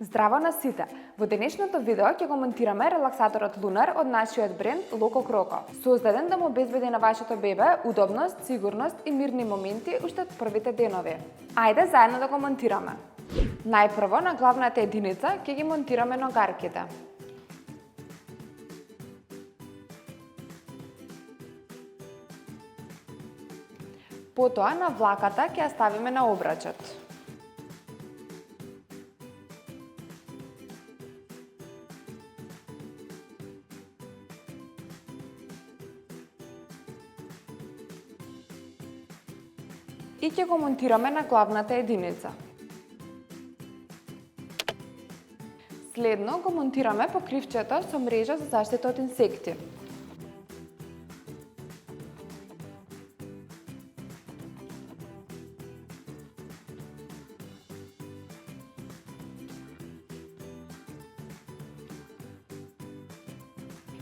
Здраво на сите! Во денешното видео ќе го монтираме релаксаторот Lunar од нашиот бренд Loco Croco. Создаден да му обезбеди на вашето бебе удобност, сигурност и мирни моменти уште од првите денови. Ајде заедно да го монтираме. Најпрво на главната единица ќе ги монтираме ногарките. Потоа на влаката ќе ја ставиме на обрачот. И ќе го монтираме на главната единица. Следно го монтираме покривчето со мрежа за заштита од инсекти.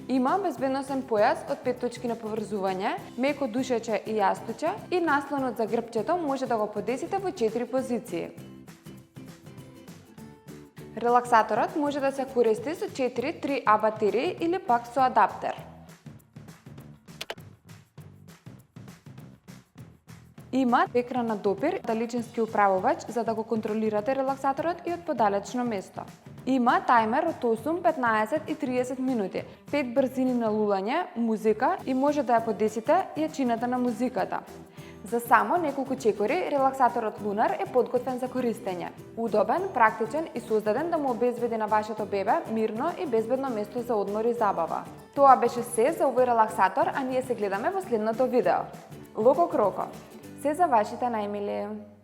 Има безбедносен појас од 5 точки на поврзување, меко душече и јастуче и наслонот за грбчето може да го подесите во 4 позиции. Релаксаторот може да се користи со 4 3А батерии или пак со адаптер. Има екран на допир, далечински управувач за да го контролирате релаксаторот и од подалечно место. Има тајмер од 8, 15 и 30 минути, 5 брзини на лулање, музика и може да ја подесите јачината на музиката. За само неколку чекори, релаксаторот Lunar е подготвен за користење. Удобен, практичен и создаден да му обезбеди на вашето бебе мирно и безбедно место за одмор и забава. Тоа беше се за овој релаксатор, а ние се гледаме во следното видео. Loco Croco. Се за вашите најмили!